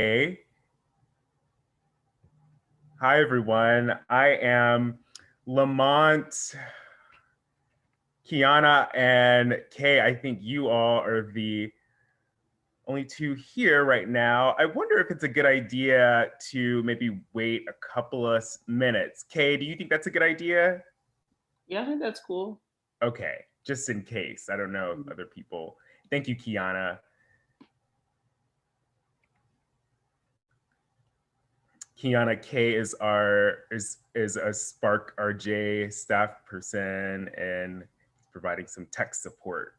Hey. Hi, everyone. I am Lamont, Kiana, and Kay. I think you all are the only two here right now. I wonder if it's a good idea to maybe wait a couple of minutes. Kay, do you think that's a good idea? Yeah, I think that's cool. Okay, just in case. I don't know if other people. Thank you, Kiana. Kiana K is a Spark RJ staff person and providing some tech support.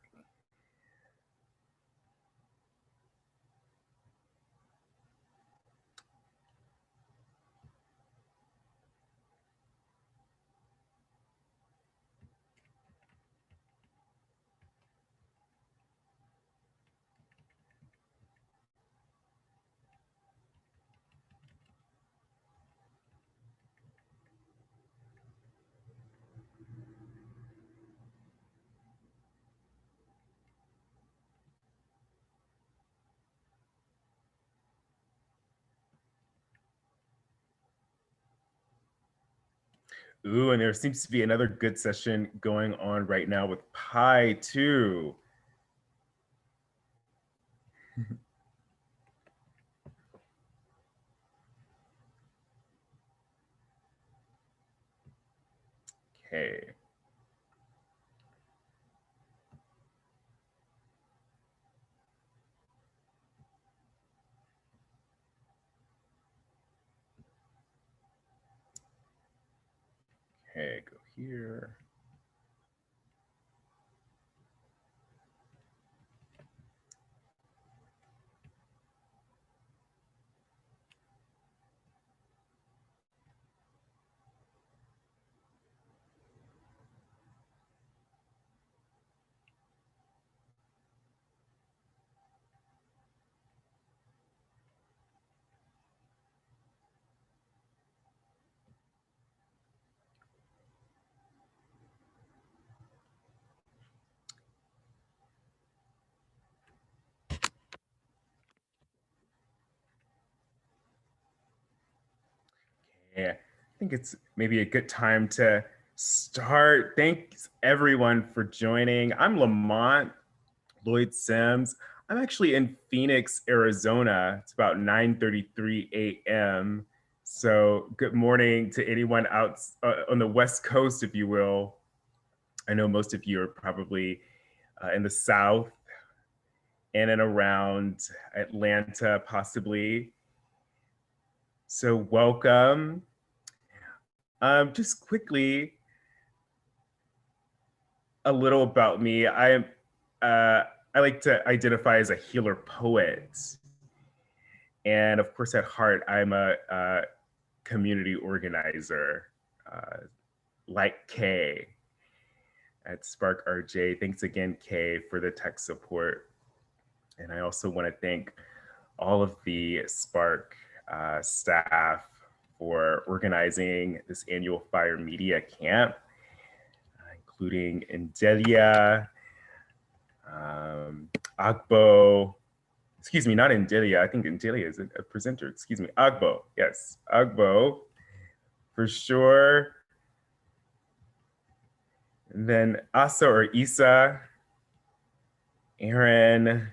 Ooh, and there seems to be another good session going on right now with Pi too. Okay. Okay, go here. Yeah, I think it's maybe a good time to start. Thanks everyone for joining. I'm Lamont, Loyd-Sims. I'm actually in Phoenix, Arizona. It's about 9:33 a.m. So good morning to anyone out on the West Coast, if you will. I know most of you are probably in the South and around Atlanta, possibly. So welcome. Just quickly, a little about me. I like to identify as a healer poet, and of course, at heart, I'm a community organizer, like Kay at Spark RJ. Thanks again, Kay, for the tech support. And I also want to thank all of the Spark staff for organizing this annual FYRE Media Camp, including Indelia, Agbo, excuse me, not Indelia. I think Indelia is a presenter. Excuse me, Agbo. Yes, Agbo for sure. And then Asa or Isa, Aaron,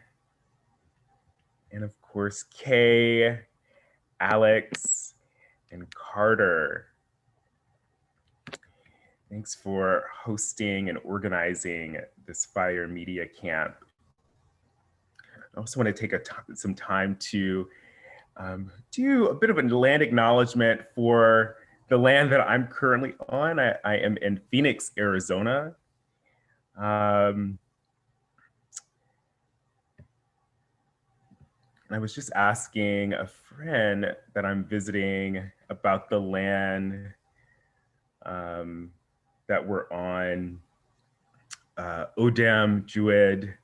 and of course, Kay, Alex, and Carter. Thanks for hosting and organizing this FYRE Media Camp. I also want to take some time to do a bit of a land acknowledgement for the land that I'm currently on. I am in Phoenix, Arizona. I was just asking a friend that I'm visiting about the land that we're on. Odem, Jued,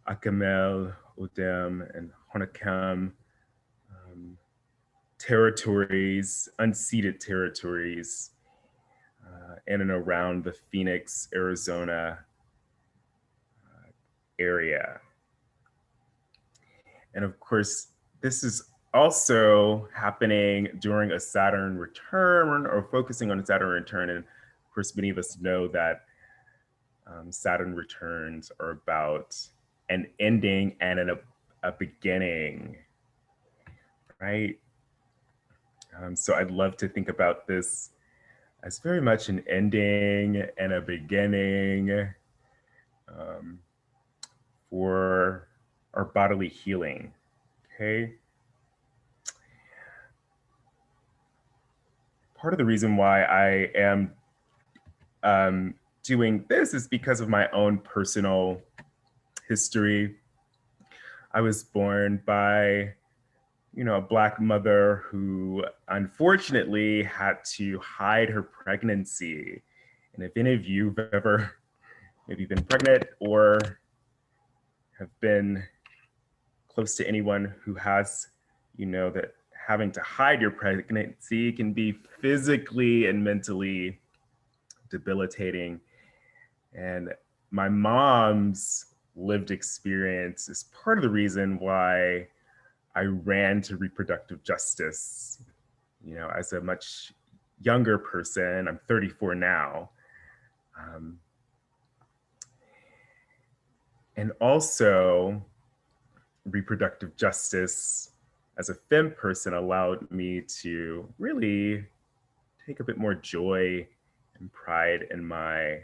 Akamel, Odem, and Honakam territories, unceded territories in and around the Phoenix, Arizona area. And of course, this is also happening during a Saturn return or focusing on a Saturn return. And of course, many of us know that Saturn returns are about an ending and a beginning, right? So I'd love to think about this as very much an ending and a beginning for our bodily healing, okay? Part of the reason why I am doing this is because of my own personal history. I was born by, a Black mother who unfortunately had to hide her pregnancy. And if any of you have ever maybe been pregnant or have been close to anyone who has, that having to hide your pregnancy can be physically and mentally debilitating. And my mom's lived experience is part of the reason why I ran to reproductive justice. As a much younger person, I'm 34 now. And also, reproductive justice as a femme person allowed me to really take a bit more joy and pride in my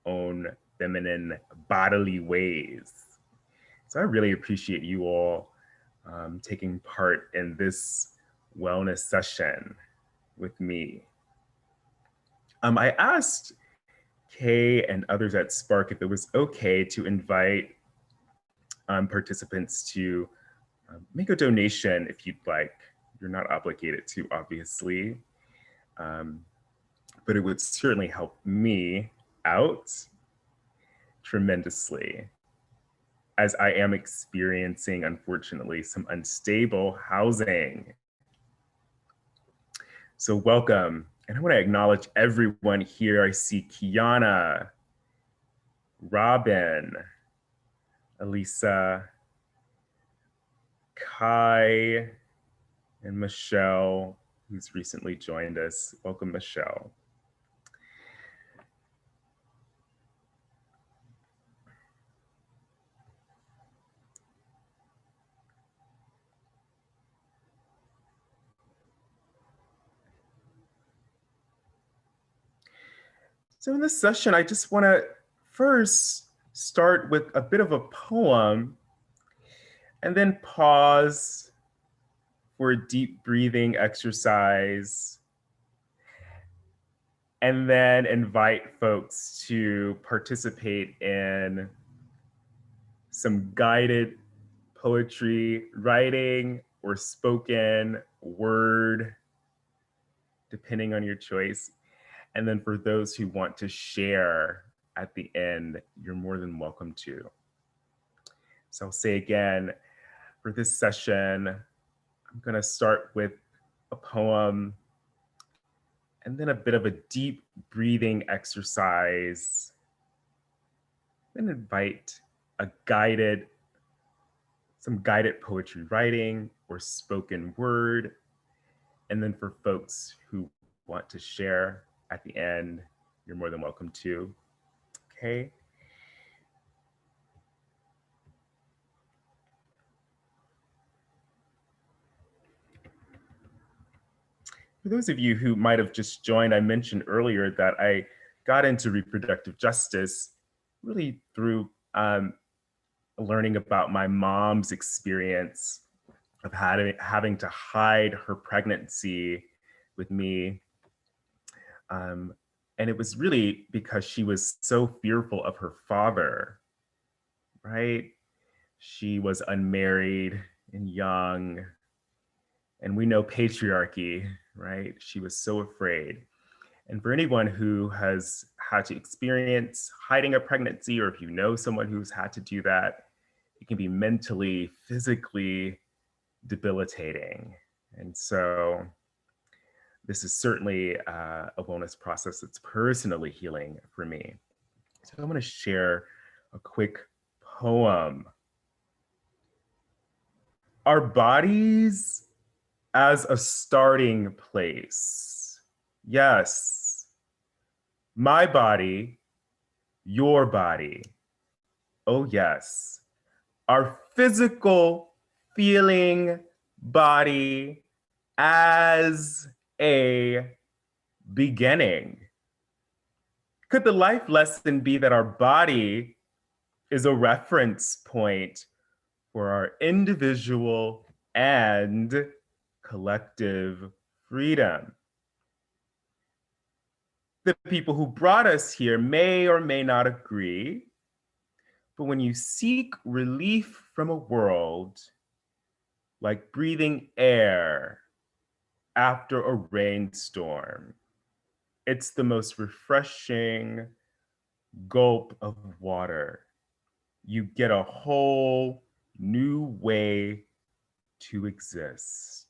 own feminine bodily ways. So I really appreciate you all taking part in this wellness session with me. I asked Kay and others at Spark if it was okay to invite participants to make a donation if you'd like. You're not obligated to, obviously, but it would certainly help me out tremendously, as I am experiencing, unfortunately, some unstable housing. So welcome. And I want to acknowledge everyone here. I see Kiana, Robin, Elisa, Kai, and Michelle, who's recently joined us. Welcome, Michelle. So in this session, I just want to first start with a bit of a poem and then pause for a deep breathing exercise, and then invite folks to participate in some guided poetry, writing, or spoken word, depending on your choice. And then for those who want to share at the end, you're more than welcome to. So I'll say again, for this session, I'm going to start with a poem and then a bit of a deep breathing exercise. Then invite some guided poetry writing or spoken word. And then for folks who want to share at the end, you're more than welcome to. Okay. For those of you who might have just joined, I mentioned earlier that I got into reproductive justice really through learning about my mom's experience of having to hide her pregnancy with me. And it was really because she was so fearful of her father, right? She was unmarried and young, and we know patriarchy, right? She was so afraid. And for anyone who has had to experience hiding a pregnancy, or if you know someone who's had to do that, it can be mentally, physically debilitating. And so this is certainly a wellness process that's personally healing for me. So I'm going to share a quick poem. Our bodies as a starting place. Yes, my body, your body. Oh, yes. Our physical feeling body as a beginning. Could the life lesson be that our body is a reference point for our individual and collective freedom? The people who brought us here may or may not agree, but when you seek relief from a world like breathing air after a rainstorm, it's the most refreshing gulp of water. You get a whole new way to exist.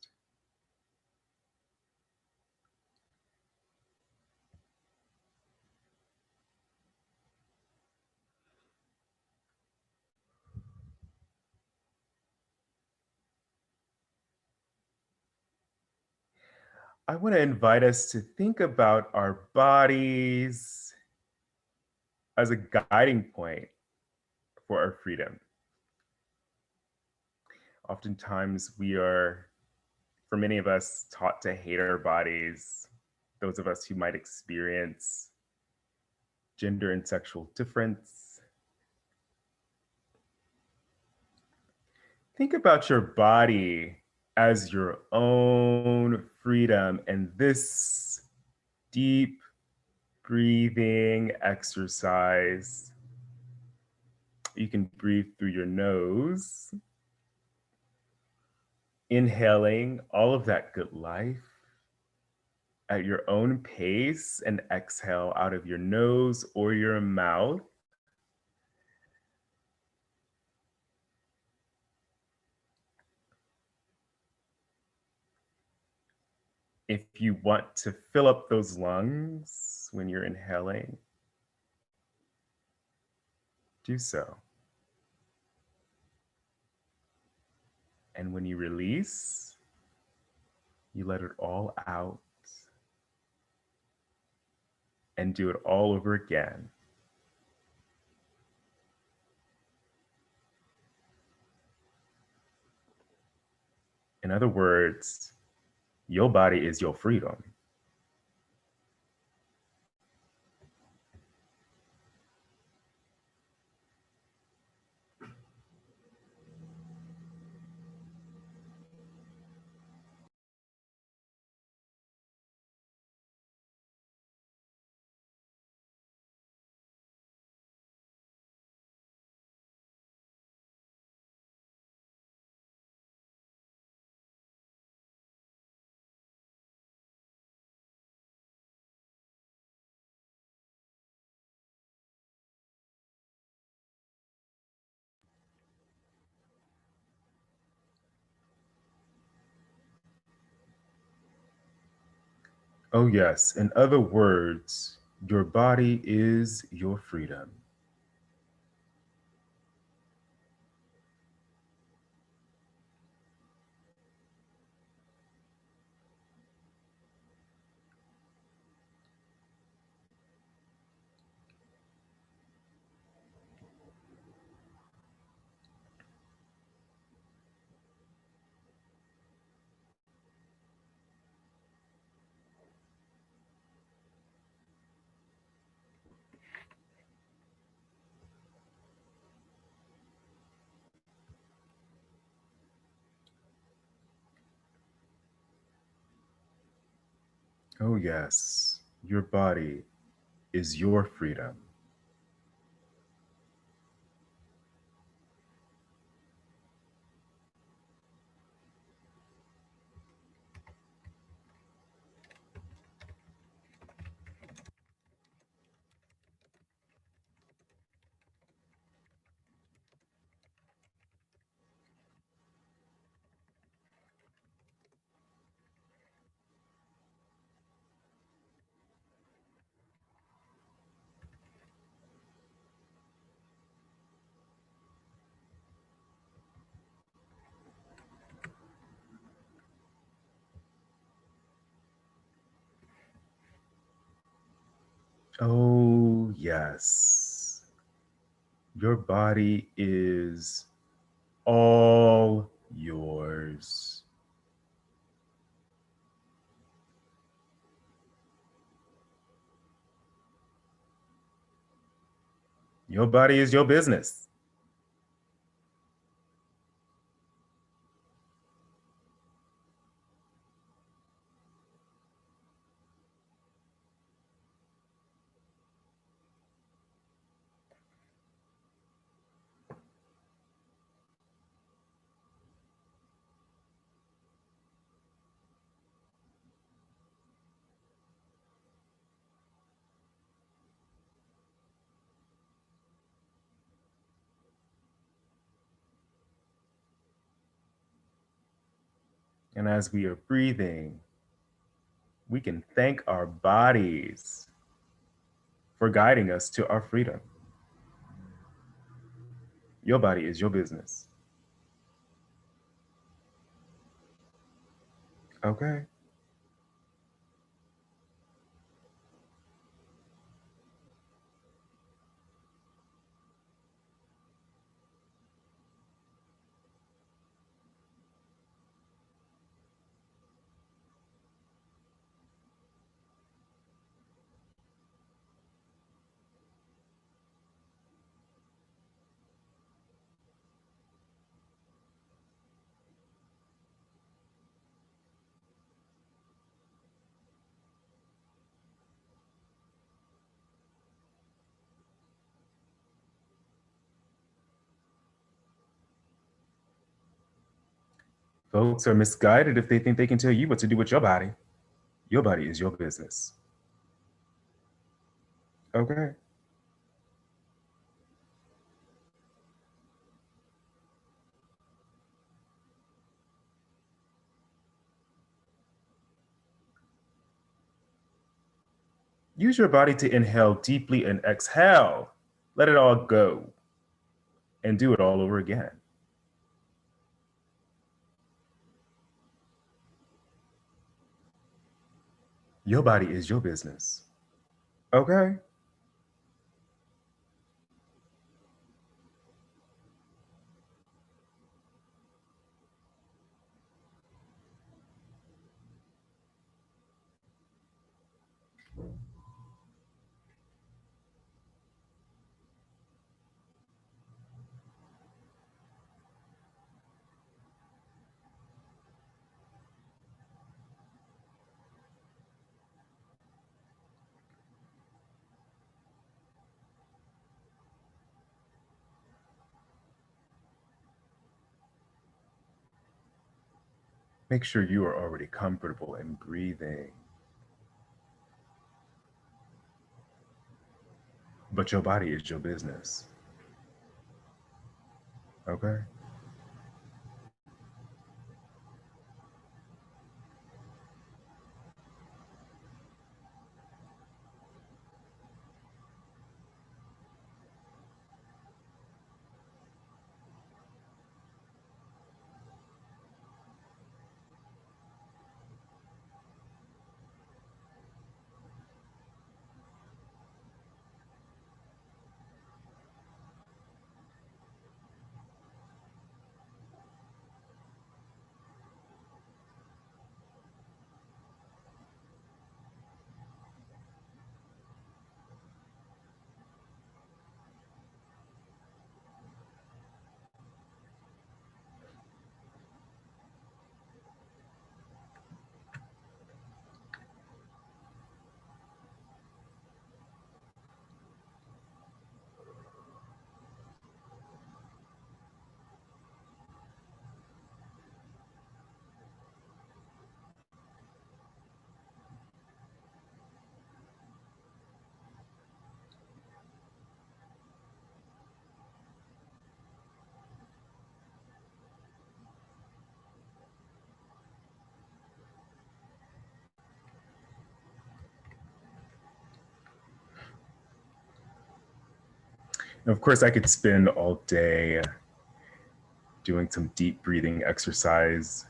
I want to invite us to think about our bodies as a guiding point for our freedom. Oftentimes, we are, for many of us, taught to hate our bodies. Those of us who might experience gender and sexual difference. Think about your body as your own freedom and this deep breathing exercise. You can breathe through your nose, inhaling all of that good life at your own pace, and exhale out of your nose or your mouth. If you want to fill up those lungs when you're inhaling, do so. And when you release, you let it all out and do it all over again. In other words, your body is your freedom. Oh, yes. In other words, your body is your freedom. Oh, yes. Your body is your freedom. Oh, yes. Your body is all yours. Your body is your business. And as we are breathing, we can thank our bodies for guiding us to our freedom. Your body is your business. Okay. Folks are misguided if they think they can tell you what to do with your body. Your body is your business. Okay. Use your body to inhale deeply and exhale. Let it all go and do it all over again. Your body is your business. Okay. Make sure you are already comfortable in breathing. But your body is your business. Okay. And of course, I could spend all day doing some deep breathing exercise,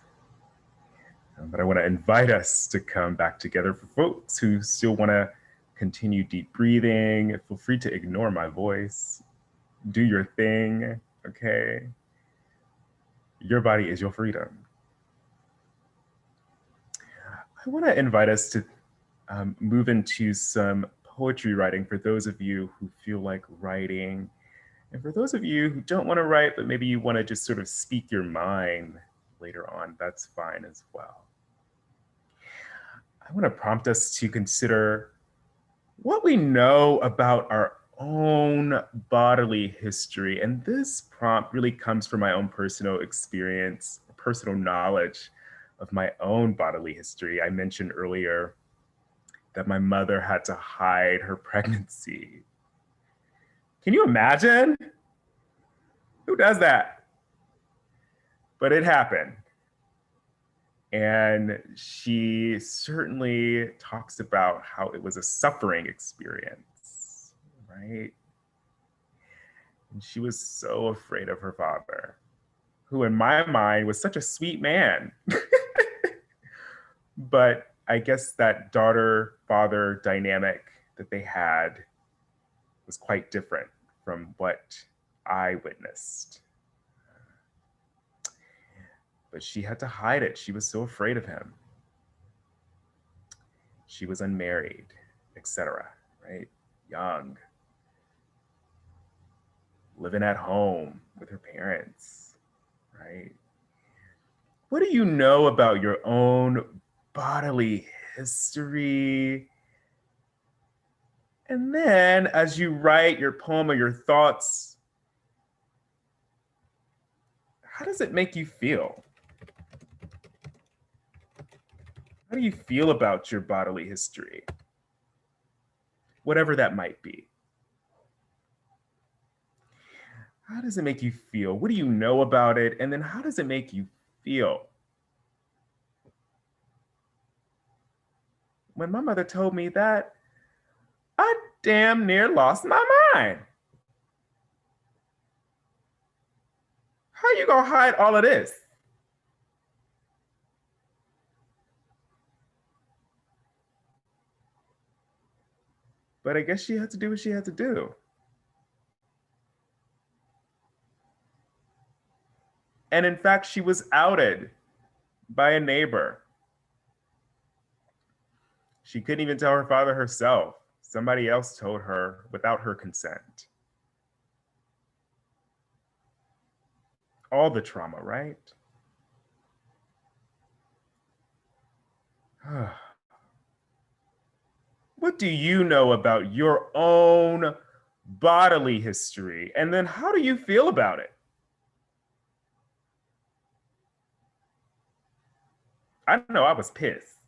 but I want to invite us to come back together for folks who still want to continue deep breathing. Feel free to ignore my voice. Do your thing, okay? Your body is your freedom. I want to invite us to move into some poetry writing for those of you who feel like writing. And for those of you who don't want to write, but maybe you want to just sort of speak your mind later on, that's fine as well. I want to prompt us to consider what we know about our own bodily history. And this prompt really comes from my own personal experience, personal knowledge of my own bodily history. I mentioned earlier that my mother had to hide her pregnancy. Can you imagine? Who does that? But it happened. And she certainly talks about how it was a suffering experience, right? And she was so afraid of her father, who in my mind was such a sweet man. But I guess that daughter-father dynamic that they had was quite different from what I witnessed. But she had to hide it. She was so afraid of him. She was unmarried, etc., right? Young, living at home with her parents, right? What do you know about your own bodily history? And then as you write your poem or your thoughts, how does it make you feel? How do you feel about your bodily history? Whatever that might be. How does it make you feel? What do you know about it? And then how does it make you feel? When my mother told me that, I damn near lost my mind. How you gonna hide all of this? But I guess she had to do what she had to do. And in fact, she was outed by a neighbor. She couldn't even tell her father herself. Somebody else told her without her consent. All the trauma, right? What do you know about your own bodily history? And then how do you feel about it? I know I was pissed,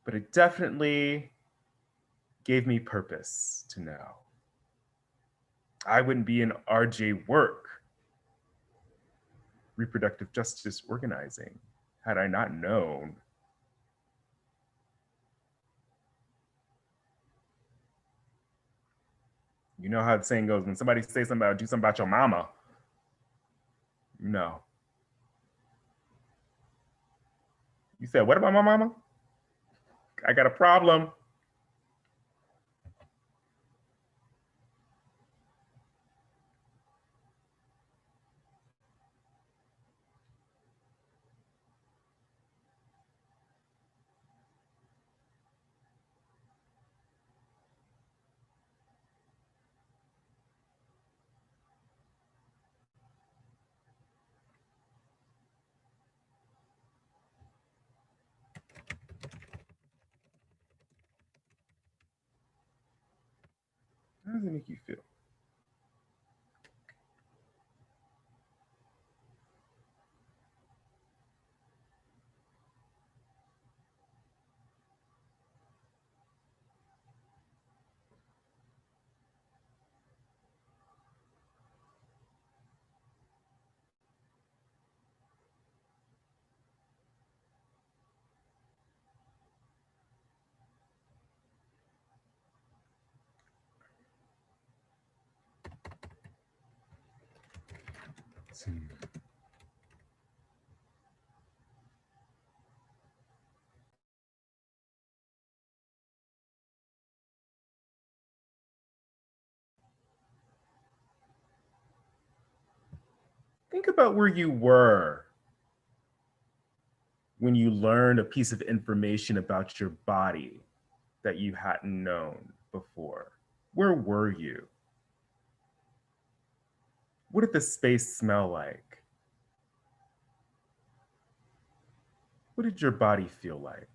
but it definitely gave me purpose to know. I wouldn't be in RJ work, reproductive justice organizing, had I not known. You know how the saying goes, when somebody says something about do something about your mama, you know. You said, what about my mama? I got a problem. How does it make you feel? Think about where you were when you learned a piece of information about your body that you hadn't known before. Where were you? What did the space smell like? What did your body feel like?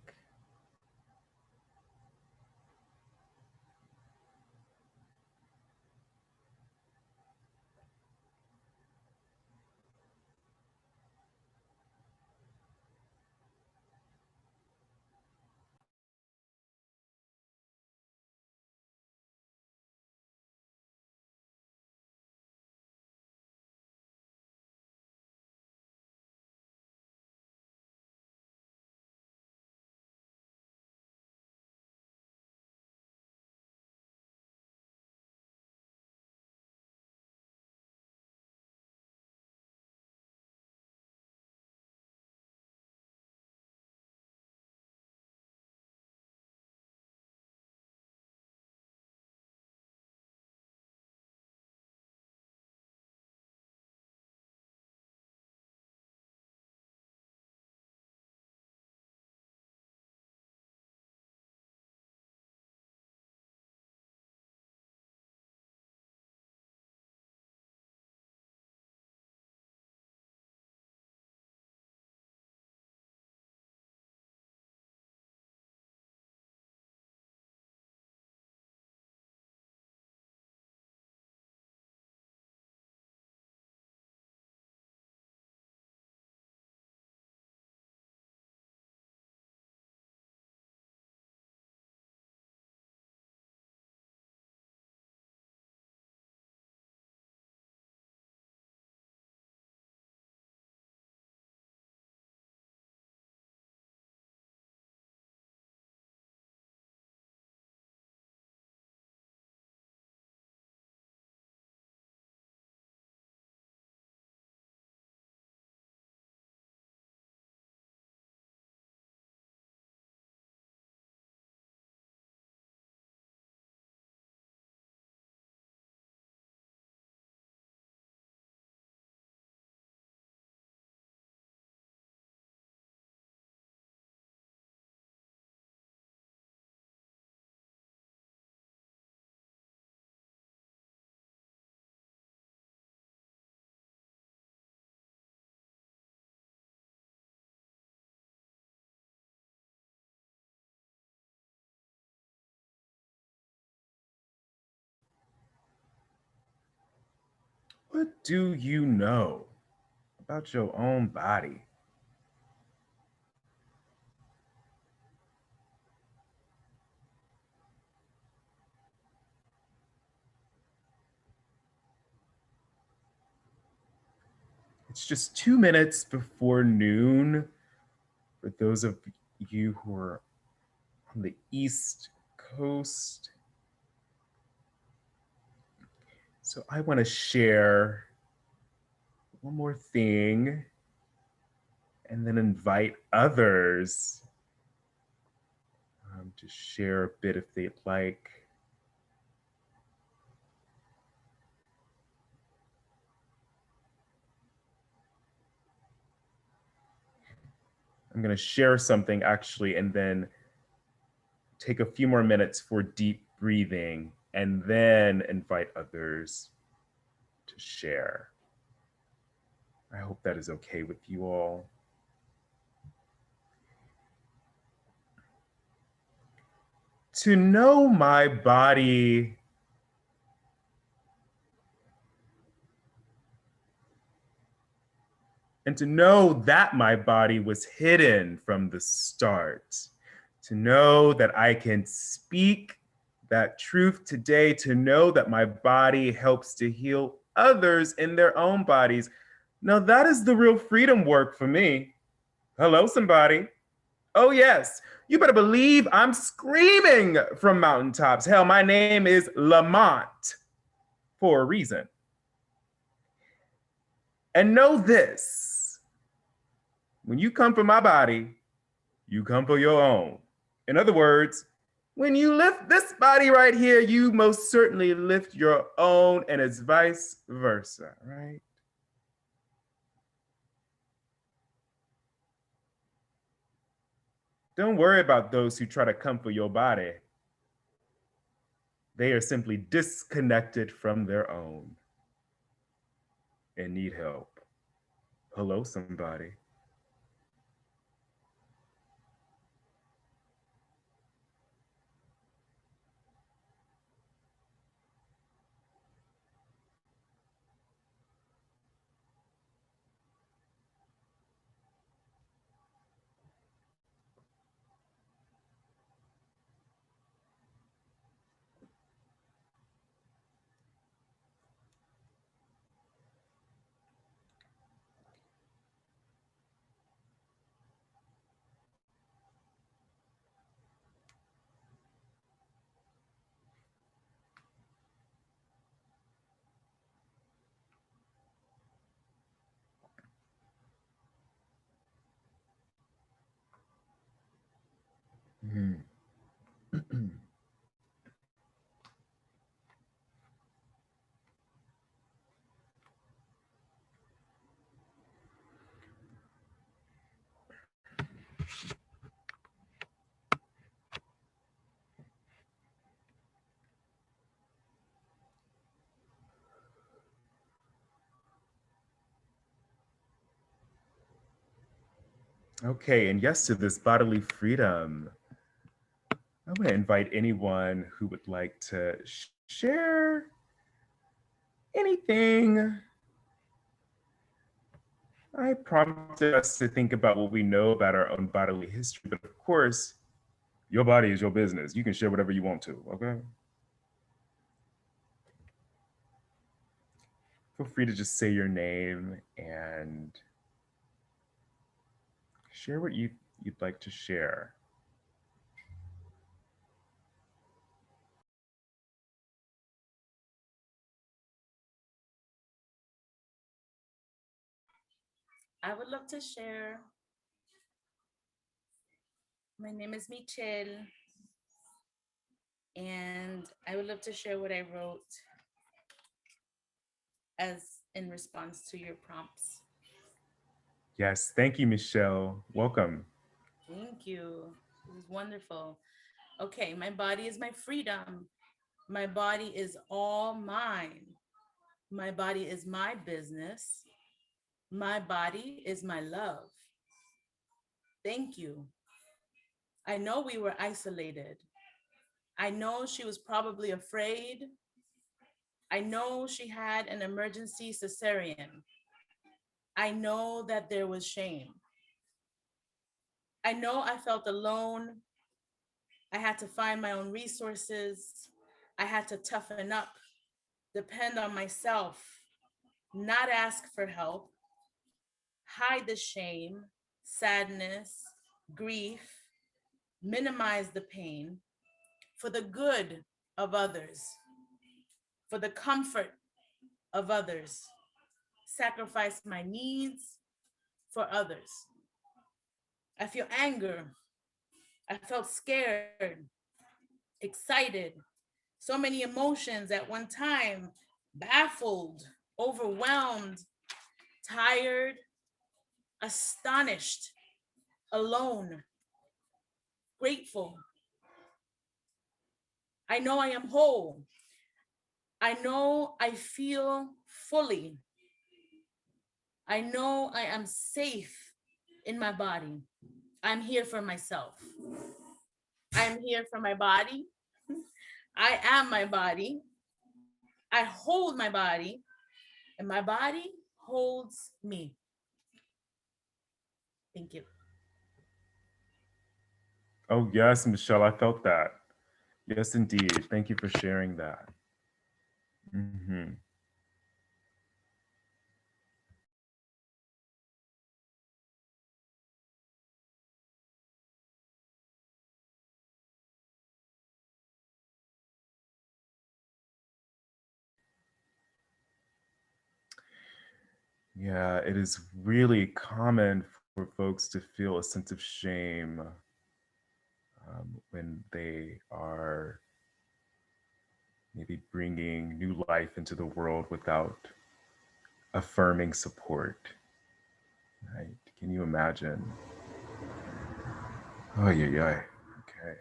What do you know about your own body? It's just 2 minutes before noon for those of you who are on the East Coast. So I want to share one more thing and then invite others to share a bit if they'd like. I'm going to share something actually and then take a few more minutes for deep breathing and then invite others to share. I hope that is okay with you all. To know my body and to know that my body was hidden from the start, to know that I can speak that truth today, to know that my body helps to heal others in their own bodies. Now, that is the real freedom work for me. Hello, somebody. Oh, yes. You better believe I'm screaming from mountaintops. Hell, my name is Lamont for a reason. And know this, when you come for my body, you come for your own. In other words, when you lift this body right here, you most certainly lift your own, and it's vice versa, right? Don't worry about those who try to comfort your body. They are simply disconnected from their own and need help. Hello, somebody. Mhm. Okay, and yes to this bodily freedom. I'm going to invite anyone who would like to share anything. I prompted us to think about what we know about our own bodily history, but of course, your body is your business. You can share whatever you want to, okay? Feel free to just say your name and share what you'd like to share. I would love to share. My name is Michelle, and I would love to share what I wrote as in response to your prompts. Yes, thank you, Michelle. Welcome. Thank you. It was wonderful. Okay, my body is my freedom. My body is all mine. My body is my business. My body is my love. Thank you. I know we were isolated. I know she was probably afraid. I know she had an emergency cesarean. I know that there was shame. I know I felt alone. I had to find my own resources. I had to toughen up, depend on myself, not ask for help, hide the shame, sadness, grief, minimize the pain for the good of others, for the comfort of others, sacrifice my needs for others. I feel anger. I felt scared, excited, so many emotions at one time, baffled, overwhelmed, tired, astonished, alone, grateful. I know I am whole. I know I feel fully. I know I am safe in my body. I'm here for myself. I'm here for my body. I am my body. I hold my body, and my body holds me. Thank you. Oh, yes, Michelle, I felt that. Yes, indeed. Thank you for sharing that. Mhm. Yeah, it is really common for folks to feel a sense of shame when they are maybe bringing new life into the world without affirming support. Right? Can you imagine? Oh, yeah, yeah. Okay.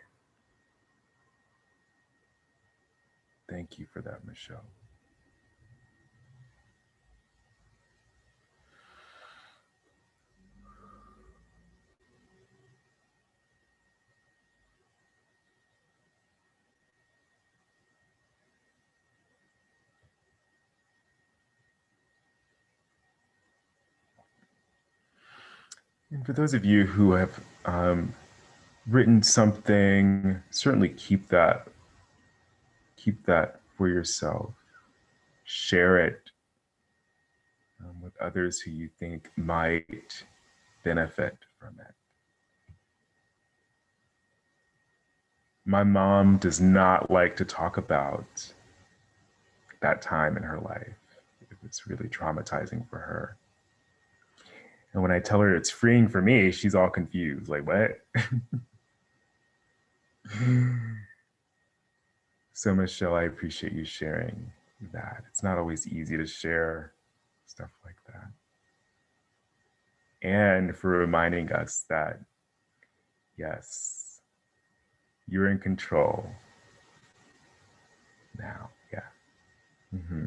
Thank you for that, Michelle. And for those of you who have written something, certainly keep that for yourself. Share it with others who you think might benefit from it. My mom does not like to talk about that time in her life. It was really traumatizing for her. And when I tell her it's freeing for me, she's all confused. Like, what? So, Michelle, I appreciate you sharing that. It's not always easy to share stuff like that. And for reminding us that, yes, you're in control now. Yeah. Mm-hmm.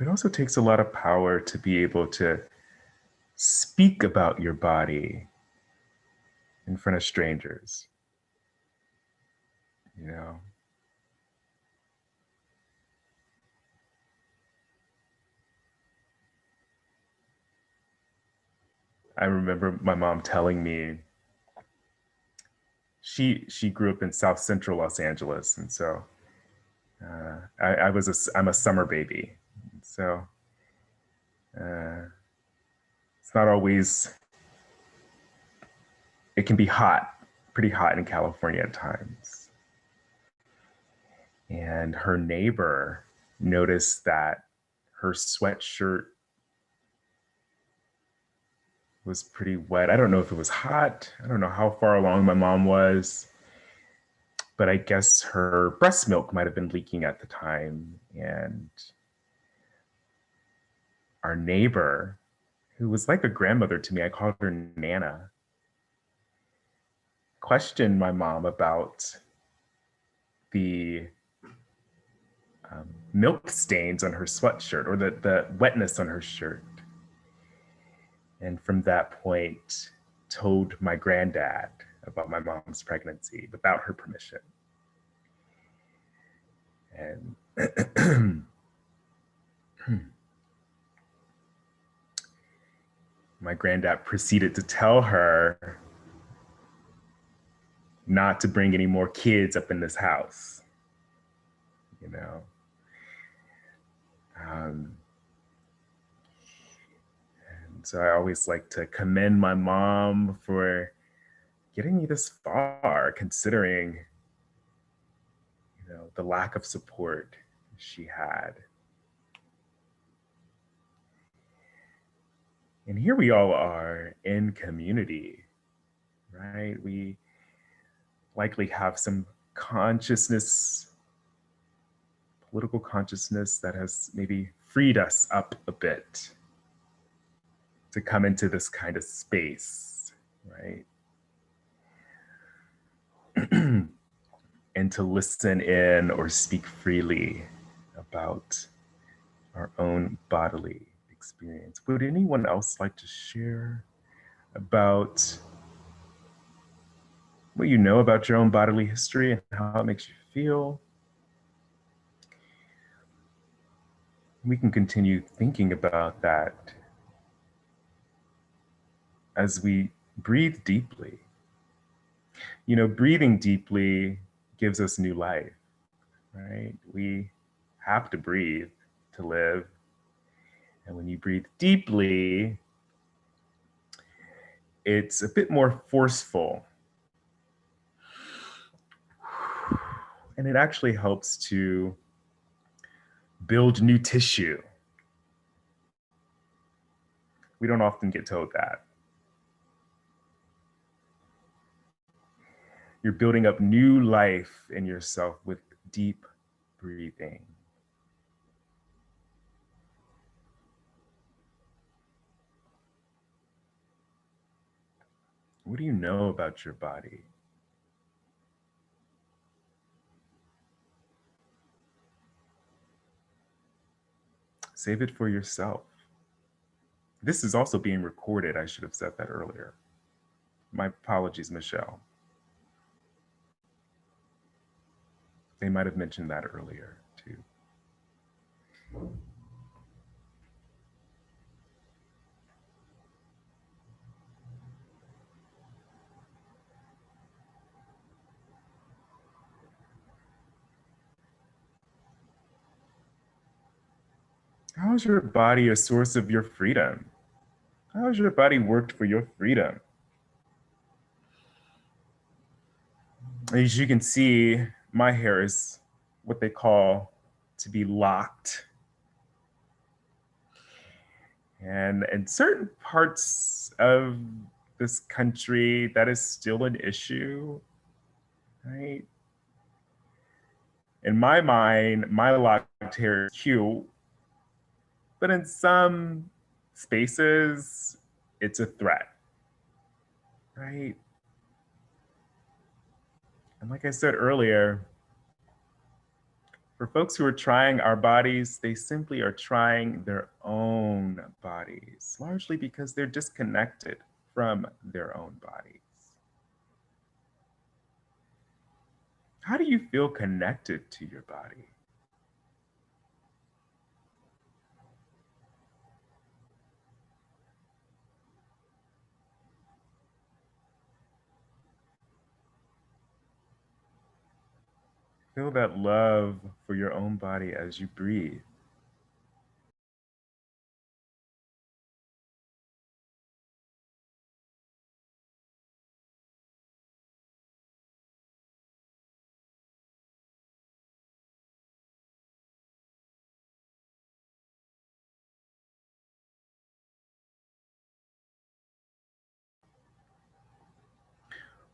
It also takes a lot of power to be able to speak about your body in front of strangers. You know, I remember my mom telling me she grew up in South Central Los Angeles, and so I'm a summer baby, so uh, it's not always. It can be hot, pretty hot in California at times. And her neighbor noticed that her sweatshirt was pretty wet. I don't know if it was hot. I don't know how far along my mom was, but I guess her breast milk might have been leaking at the time. And our neighbor, who was like a grandmother to me, I called her Nana, questioned my mom about the milk stains on her sweatshirt or the wetness on her shirt. And from that point, told my granddad about my mom's pregnancy without her permission. And my granddad proceeded to tell her not to bring any more kids up in this house, you know. And so I always like to commend my mom for getting me this far, considering, you know, the lack of support she had. And here we all are in community, right? We likely have some consciousness, political consciousness that has maybe freed us up a bit to come into this kind of space, right? And to listen in or speak freely about our own bodily experience. Would anyone else like to share about what you know about your own bodily history and how it makes you feel? We can continue thinking about that as we breathe deeply. You know, breathing deeply gives us new life, right? We have to breathe to live. And when you breathe deeply, it's a bit more forceful. And it actually helps to build new tissue. We don't often get told that. You're building up new life in yourself with deep breathing. What do you know about your body? Save it for yourself. This is also being recorded. I should have said that earlier. My apologies, Michelle. They might have mentioned that earlier too. How is your body a source of your freedom? How has your body worked for your freedom? As you can see, my hair is what they call to be locked. And in certain parts of this country, that is still an issue, right? In my mind, my locked hair is cute, but in some spaces, it's a threat, right? And like I said earlier, for folks who are trying our bodies, they simply are trying their own bodies, largely because they're disconnected from their own bodies. How do you feel connected to your body? Feel that love for your own body as you breathe.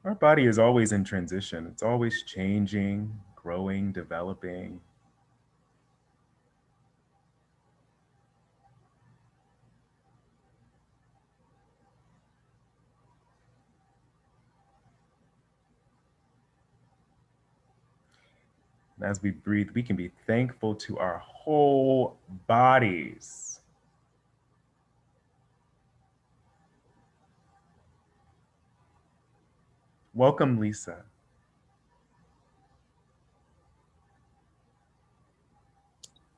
Our body is always in transition. It's always changing, growing, developing. And as we breathe, we can be thankful to our whole bodies. Welcome, Lisa.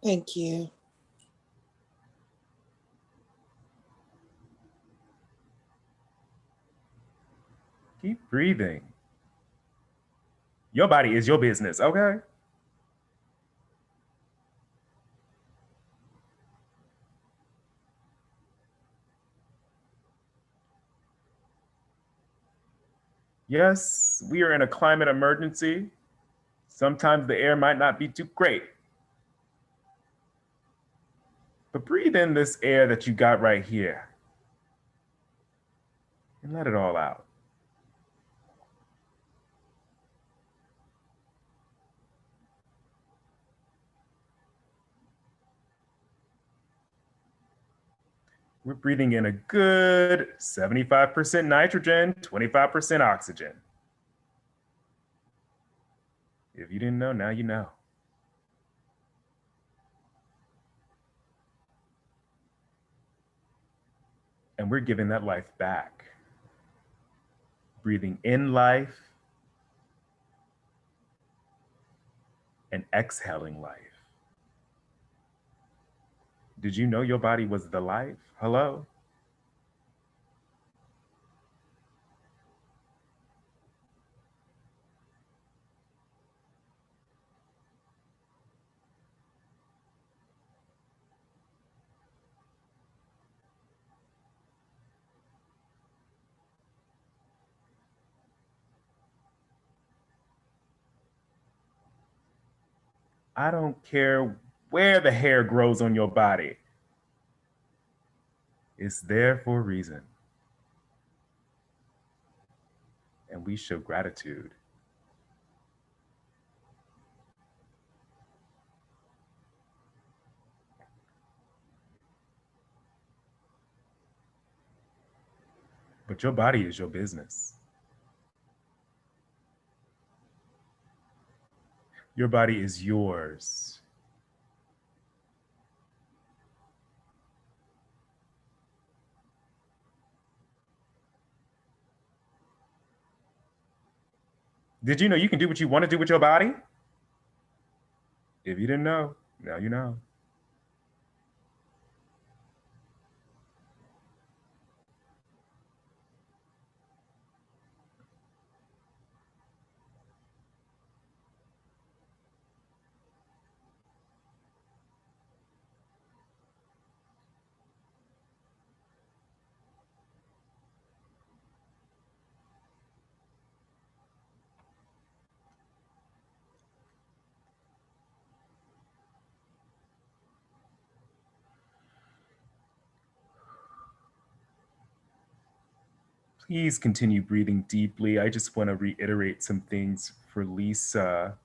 Thank you. Keep breathing. Your body is your business, okay? Yes, we are in a climate emergency. Sometimes the air might not be too great. But breathe in this air that you got right here and let it all out. We're breathing in a good 75% nitrogen, 25% oxygen. If you didn't know, now you know. And we're giving that life back. Breathing in life and exhaling life. Did you know your body was the life? Hello? I don't care where the hair grows on your body. It's there for a reason. And we show gratitude. but your body is your business. Your body is yours. Did you know you can do what you want to do with your body? If you didn't know, now you know. Please continue breathing deeply. I just want to reiterate some things for Lisa.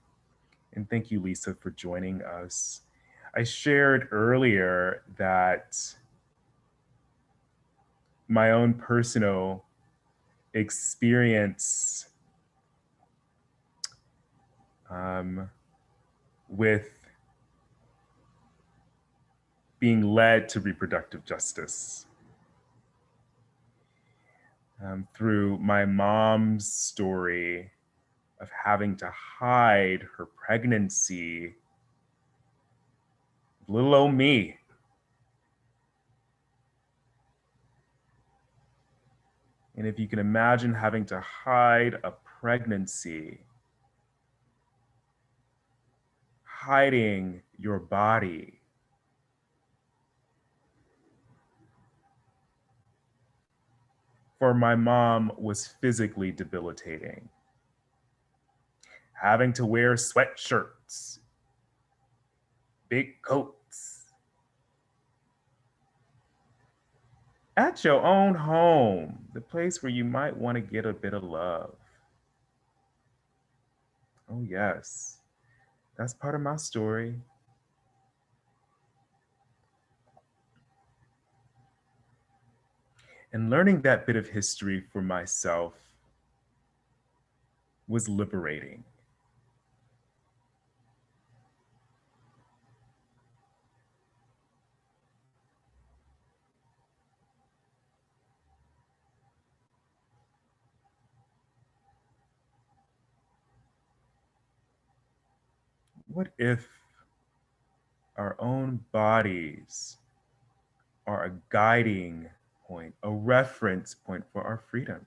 And thank you, Lisa, for joining us. I shared earlier that my own personal experience with being led to reproductive justice through my mom's story of having to hide her pregnancy, little old me. And if you can imagine having to hide a pregnancy, hiding your body, for my mom was physically debilitating. Having to wear sweatshirts, big coats, at your own home, the place where you might want to get a bit of love. Oh, yes, that's part of my story. And learning that bit of history for myself was liberating. What if our own bodies are a guiding point, a reference point for our freedom?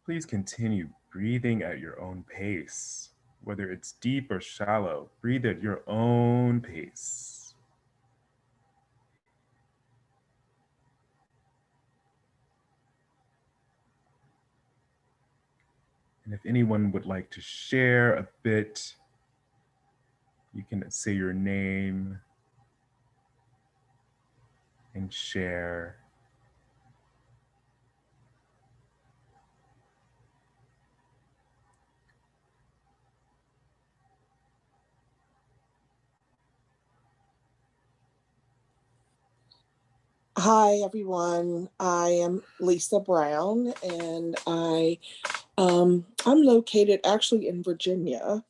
Please continue breathing at your own pace. Whether it's deep or shallow, breathe at your own pace. And if anyone would like to share a bit, you can say your name and share. Hi, everyone. I am Lisa Brown, and I'm located actually in Virginia,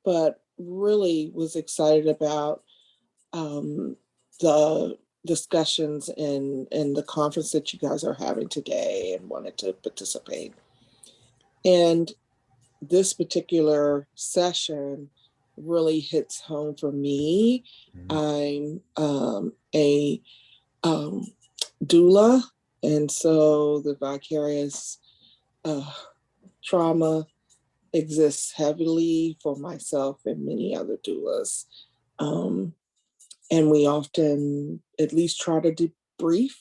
but really was excited about the discussions in the conference that you guys are having today and wanted to participate. And this particular session really hits home for me. I'm a doula, and so the vicarious trauma exists heavily for myself and many other doulas. And we often at least try to debrief.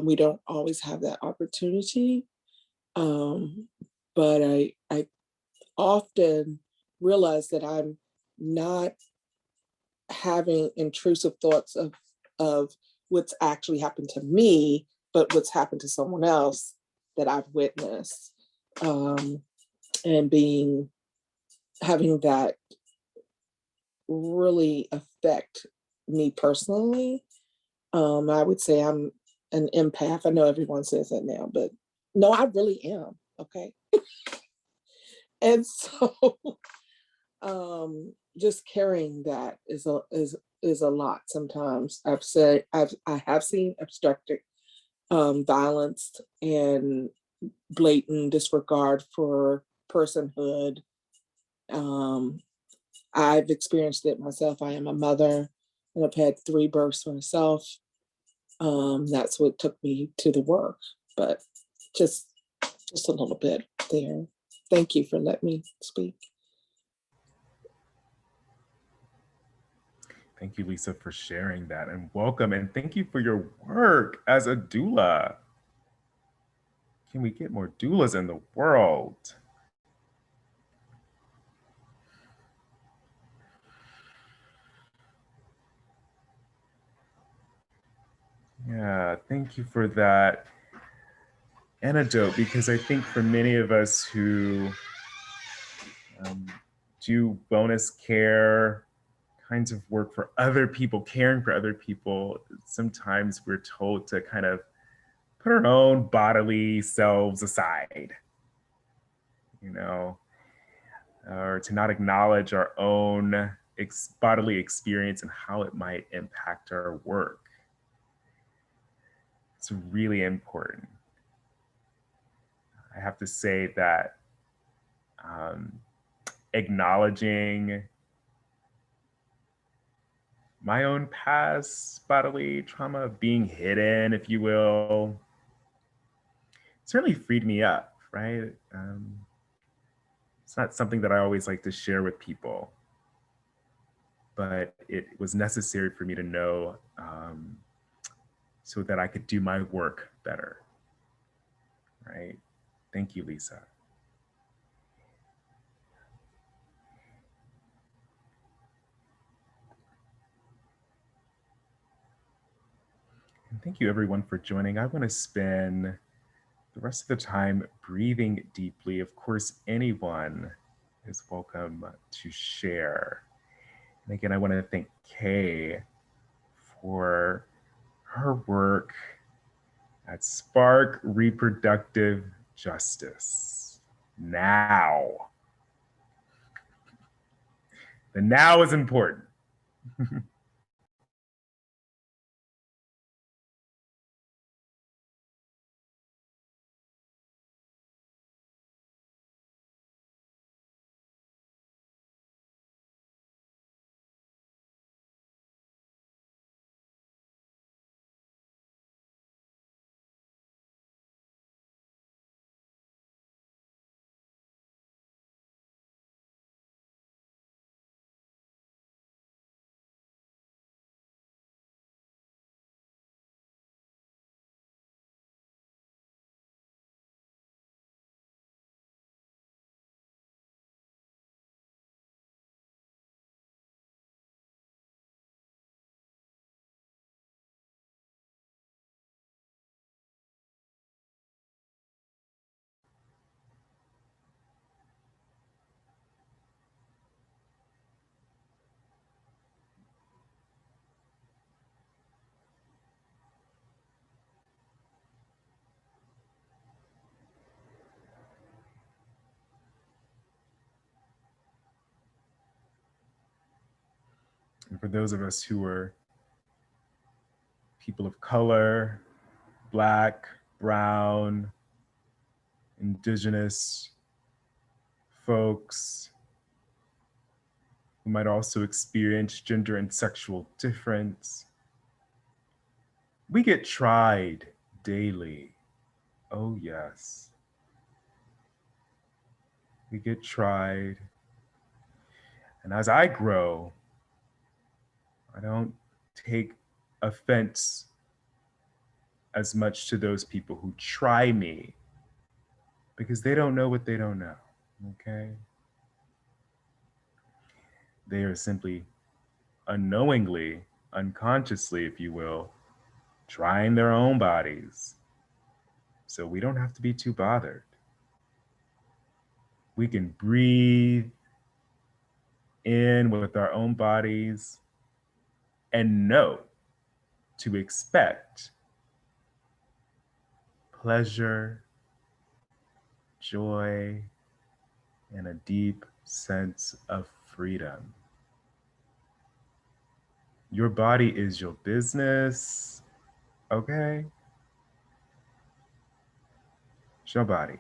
We don't always have that opportunity. But I often realize that I'm not having intrusive thoughts of what's actually happened to me, but what's happened to someone else that I've witnessed. And having that really affect me personally. I would say I'm an empath. I know everyone says that now, but no, I really am. Okay. And so just carrying that is a lot sometimes. I have seen obstructed violence and blatant disregard for personhood. I've experienced it myself. I am a mother and I've had 3 births myself. That's what took me to the work, but just a little bit there. Thank you for letting me speak. Thank you, Lisa, for sharing that, and welcome, and thank you for your work as a doula. Can we get more doulas in the world? Yeah, thank you for that antidote, because I think for many of us who do bonus care kinds of work for other people, caring for other people, sometimes we're told to kind of put our own bodily selves aside, you know, or to not acknowledge our own bodily experience and how it might impact our work. It's really important. I have to say that acknowledging my own past bodily trauma being hidden, if you will, certainly freed me up, right? It's not something that I always like to share with people, but it was necessary for me to know so that I could do my work better, right? Thank you, Lisa. And thank you everyone for joining. I want to spend the rest of the time breathing deeply. Of course, anyone is welcome to share. And again, I want to thank Kay for her work at Spark Reproductive Justice. Now. The now is important. And for those of us who are people of color, Black, brown, indigenous folks who might also experience gender and sexual difference. We get tried daily. Oh, yes. We get tried. And as I grow, I don't take offense as much to those people who try me because they don't know what they don't know, okay? They are simply unknowingly, unconsciously, if you will, trying their own bodies. So we don't have to be too bothered. We can breathe in with our own bodies and know to expect pleasure, joy, and a deep sense of freedom. Your body is your business, okay? It's your body.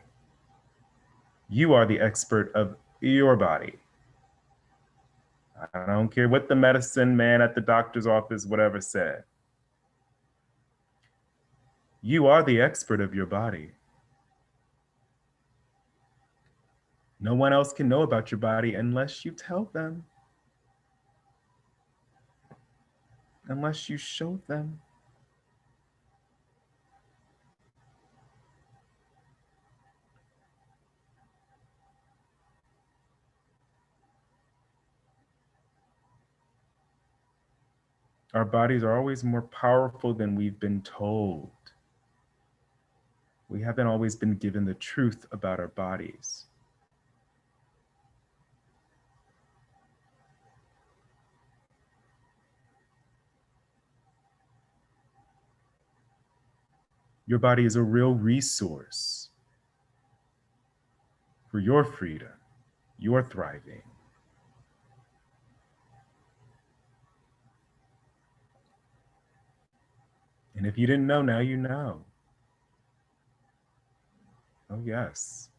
You are the expert of your body. I don't care what the medicine man at the doctor's office, whatever, said. You are the expert of your body. No one else can know about your body unless you tell them, unless you show them. Our bodies are always more powerful than we've been told. We haven't always been given the truth about our bodies. Your body is a real resource for your freedom, your thriving. And if you didn't know, now you know. Oh, yes.